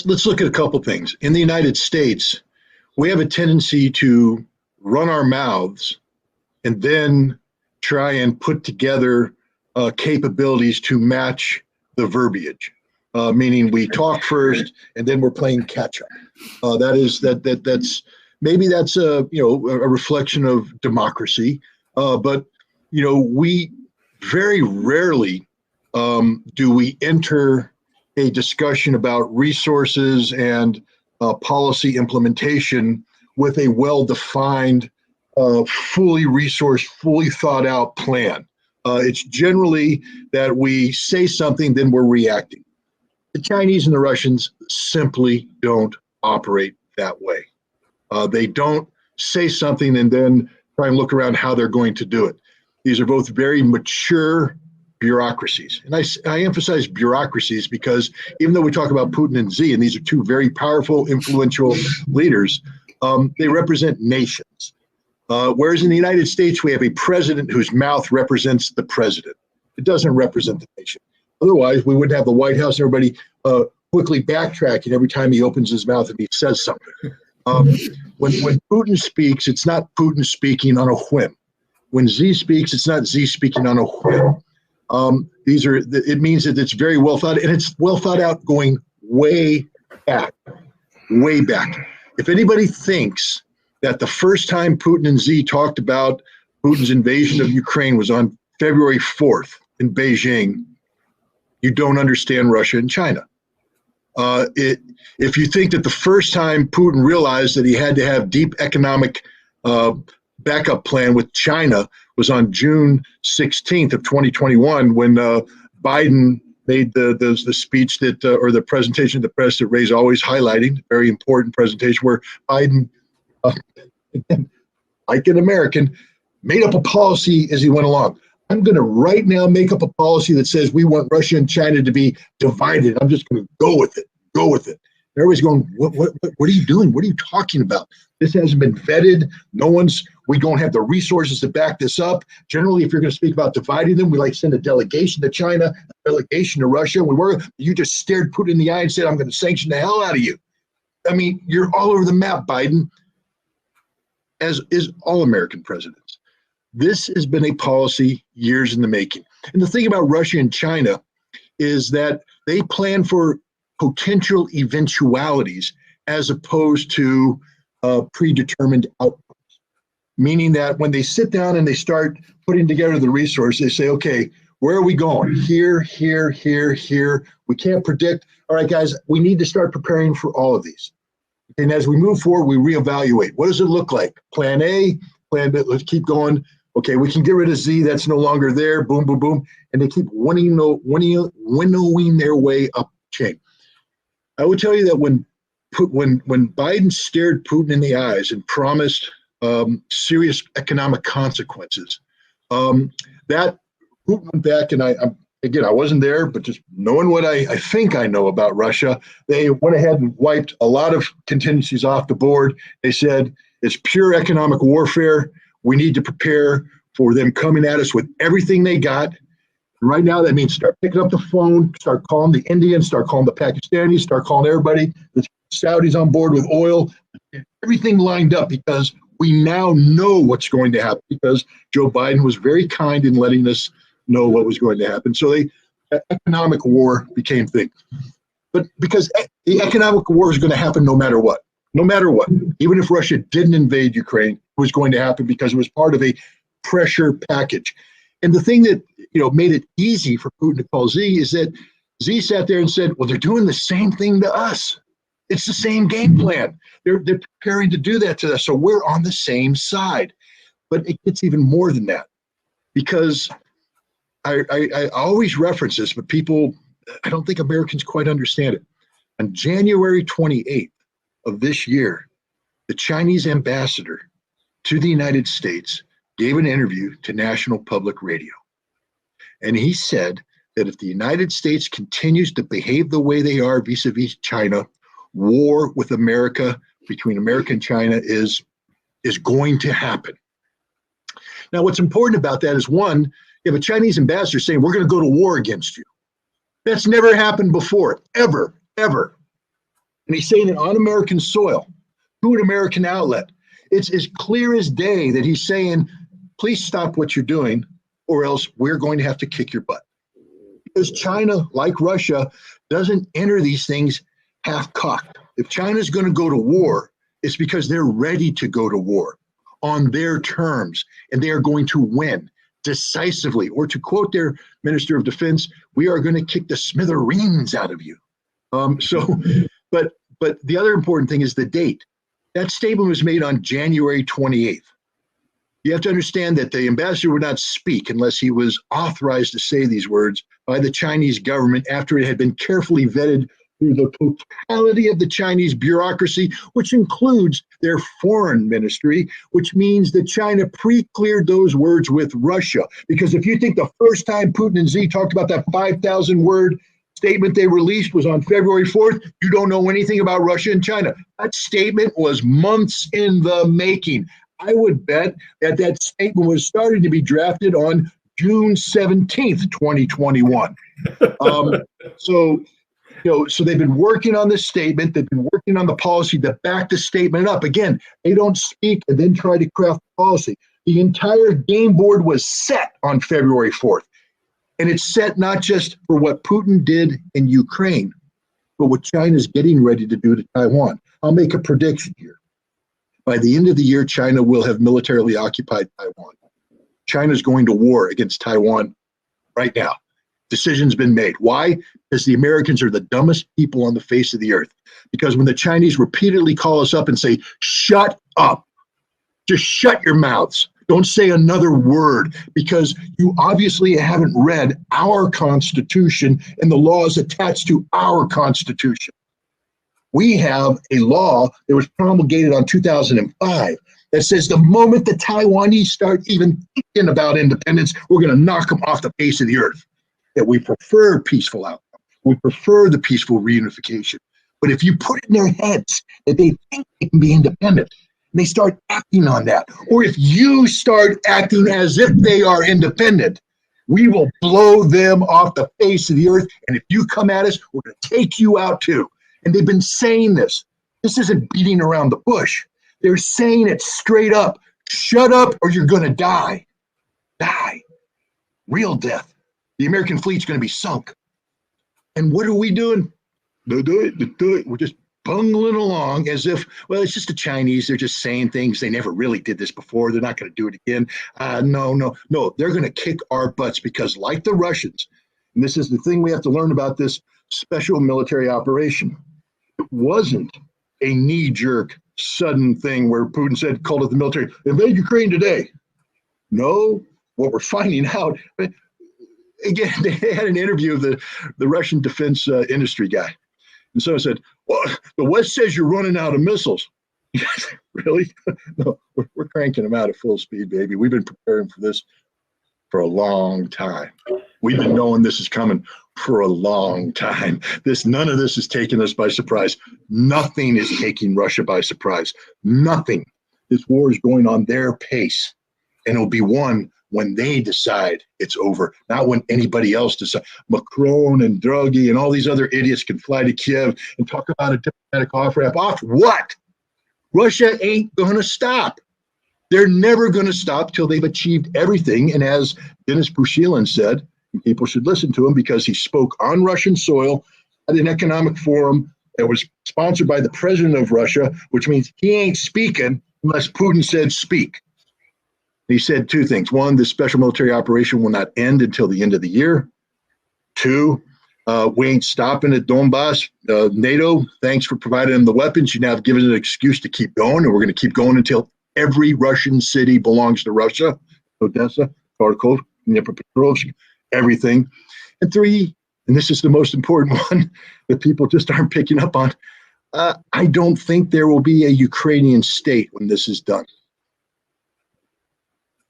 let's look at a couple things. In the United States, we have a tendency to run our mouths and then try and put together capabilities to match the verbiage. Meaning we talk first and then we're playing catch up. That's maybe that's a reflection of democracy, but we very rarely do we enter a discussion about resources and policy implementation with a well-defined, fully resourced, fully thought out plan. It's generally that we say something, then we're reacting. The Chinese and the Russians simply don't operate that way. They don't say something and then try and look around how they're going to do it. These are both very mature bureaucracies. And I emphasize bureaucracies because even though we talk about Putin and Xi, and these are two very powerful, influential leaders, they represent nations. Whereas in the United States, we have a president whose mouth represents the president. It doesn't represent the nation. Otherwise, we wouldn't have the White House and everybody quickly backtracking every time he opens his mouth and he says something. When Putin speaks, it's not Putin speaking on a whim. When Xi speaks, it's not Xi speaking on a whim. It means that it's very well thought, and it's well thought out going way back, way back. If anybody thinks that the first time Putin and Xi talked about Putin's invasion of Ukraine was on February 4th in Beijing, you don't understand Russia and China. If you think that the first time Putin realized that he had to have deep economic backup plan with China was on June 16th of 2021 when Biden made the speech that or the presentation to the press that Ray's always highlighting, very important presentation where Biden, like an American, made up a policy as he went along. I'm going to right now make up a policy that says we want Russia and China to be divided. I'm just going to go with it. Go with it. Everybody's going, what are you doing? What are you talking about? This hasn't been vetted. We don't have the resources to back this up. Generally, if you're going to speak about dividing them, we send a delegation to China, a delegation to Russia. You just stared Putin in the eye and said, I'm going to sanction the hell out of you. I mean, you're all over the map, Biden, as is all American presidents. This has been a policy years in the making. And the thing about Russia and China is that they plan for potential eventualities as opposed to predetermined outcomes. Meaning that when they sit down and they start putting together the resource, they say, okay, where are we going? Here, here, here, here. We can't predict. All right, guys, we need to start preparing for all of these. And as we move forward, we reevaluate. What does it look like? Plan A, plan B, let's keep going. Okay, we can get rid of Z, that's no longer there, boom, boom, boom. And they keep winnowing their way up the chain. I would tell you that when Biden stared Putin in the eyes and promised serious economic consequences, that Putin went back, and I wasn't there, but just knowing what I think I know about Russia, they went ahead and wiped a lot of contingencies off the board. They said it's pure economic warfare. We need to prepare for them coming at us with everything they got. And right now, that means start picking up the phone, start calling the Indians, start calling the Pakistanis, start calling everybody. The Saudis on board with oil, everything lined up because we now know what's going to happen because Joe Biden was very kind in letting us know what was going to happen. So economic war became thing. But because the economic war is going to happen no matter what. No matter what. Even if Russia didn't invade Ukraine, it was going to happen because it was part of a pressure package. And the thing that made it easy for Putin to call Z is that Z sat there and said, well, they're doing the same thing to us. It's the same game plan. They're preparing to do that to us. So we're on the same side. But it gets even more than that because I always reference this, but I don't think Americans quite understand it. On January 28th of this year, the Chinese ambassador to the United States gave an interview to National Public Radio. And he said that if the United States continues to behave the way they are vis-a-vis China, war with America, between America and China is going to happen. Now, what's important about that is, one, you have a Chinese ambassador saying, we're going to go to war against you. That's never happened before, ever, ever. And he's saying it on American soil, to an American outlet. It's as clear as day that he's saying, please stop what you're doing, or else we're going to have to kick your butt. Because China, like Russia, doesn't enter these things half-cocked. If China's going to go to war, it's because they're ready to go to war on their terms, and they are going to win decisively. Or to quote their Minister of Defense, we are going to kick the smithereens out of you. But the other important thing is the date. That statement was made on January 28th. You have to understand that the ambassador would not speak unless he was authorized to say these words by the Chinese government after it had been carefully vetted through the totality of the Chinese bureaucracy, which includes their foreign ministry, which means that China pre-cleared those words with Russia. Because if you think the first time Putin and Xi talked about that 5,000-word statement they released was on February 4th, you don't know anything about Russia and China. That statement was months in the making. I would bet that that statement was starting to be drafted on June 17th, 2021. So they've been working on this statement. They've been working on the policy to back the statement up. Again, they don't speak and then try to craft policy. The entire game board was set on February 4th. And it's set not just for what Putin did in Ukraine, but what China's getting ready to do to Taiwan. I'll make a prediction here. By the end of the year, China will have militarily occupied Taiwan. China's going to war against Taiwan right now. Decision's been made. Why? Because the Americans are the dumbest people on the face of the earth. Because when the Chinese repeatedly call us up and say, shut up, just shut your mouths. Don't say another word, because you obviously haven't read our Constitution and the laws attached to our Constitution. We have a law that was promulgated on 2005 that says the moment the Taiwanese start even thinking about independence, we're going to knock them off the face of the earth. That we prefer peaceful outcome. We prefer the peaceful reunification. But if you put it in their heads that they think they can be independent, and they start acting on that, or if you start acting as if they are independent, we will blow them off the face of the earth. And if you come at us, we're going to take you out too. And they've been saying this. This isn't beating around the bush. They're saying it straight up. Shut up or you're going to die. Die. Real death. The American fleet's going to be sunk. And what are we doing? We're just bungling along as if, well, it's just the Chinese. They're just saying things. They never really did this before. They're not going to do it again. No. They're going to kick our butts because, like the Russians, and this is the thing we have to learn about this special military operation, it wasn't a knee-jerk, sudden thing where Putin said, called it the military, invade Ukraine today. No, what we're finding out, again, they had an interview of the Russian defense industry guy. And so I said, well, the West says you're running out of missiles. Really? No, we're cranking them out at full speed, baby. We've been preparing for this for a long time. We've been knowing this is coming for a long time. None of this is taking us by surprise. Nothing is taking Russia by surprise. Nothing. This war is going on their pace, and it'll be won when they decide it's over, not when anybody else decides. Macron and Draghi and all these other idiots can fly to Kiev and talk about a diplomatic off-ramp. Off what? Russia ain't going to stop. They're never going to stop till they've achieved everything. And as Denis Pushilin said, people should listen to him because he spoke on Russian soil at an economic forum that was sponsored by the president of Russia, which means he ain't speaking unless Putin said speak. He said two things. One, this special military operation will not end until the end of the year. Two, we ain't stopping at Donbass. NATO, thanks for providing them the weapons. You now have given an excuse to keep going, and we're going to keep going until every Russian city belongs to Russia. Odessa, Kharkov, Dnipropetrovsk, everything. And three, and this is the most important one that people just aren't picking up on, I don't think there will be a Ukrainian state when this is done.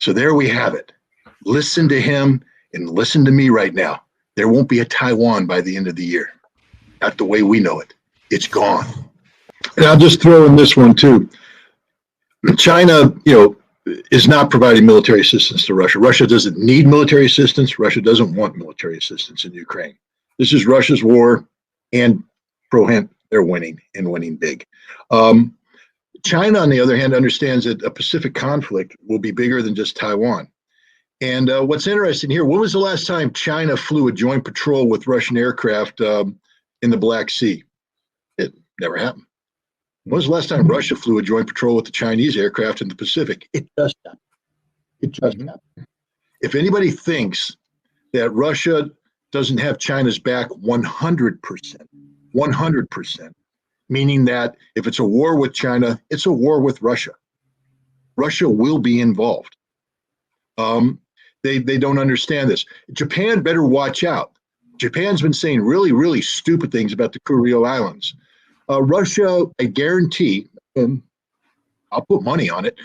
So there we have it. Listen to him and listen to me right now. There won't be a Taiwan by the end of the year. Not the way we know it. It's gone. And I'll just throw in this one too. China, is not providing military assistance to Russia. Russia doesn't need military assistance. Russia doesn't want military assistance in Ukraine. This is Russia's war and They're winning and winning big. Um, China, on the other hand, understands that a Pacific conflict will be bigger than just Taiwan. And what's interesting here, when was the last time China flew a joint patrol with Russian aircraft in the Black Sea? It never happened. When was the last time Russia flew a joint patrol with the Chinese aircraft in the Pacific? It just happened. It just happened. If anybody thinks that Russia doesn't have China's back 100%, 100%, meaning that if it's a war with China, it's a war with Russia. Russia will be involved. They don't understand this. Japan better watch out. Japan's been saying really, really stupid things about the Kuril Islands. Russia, I guarantee, and I'll put money on it,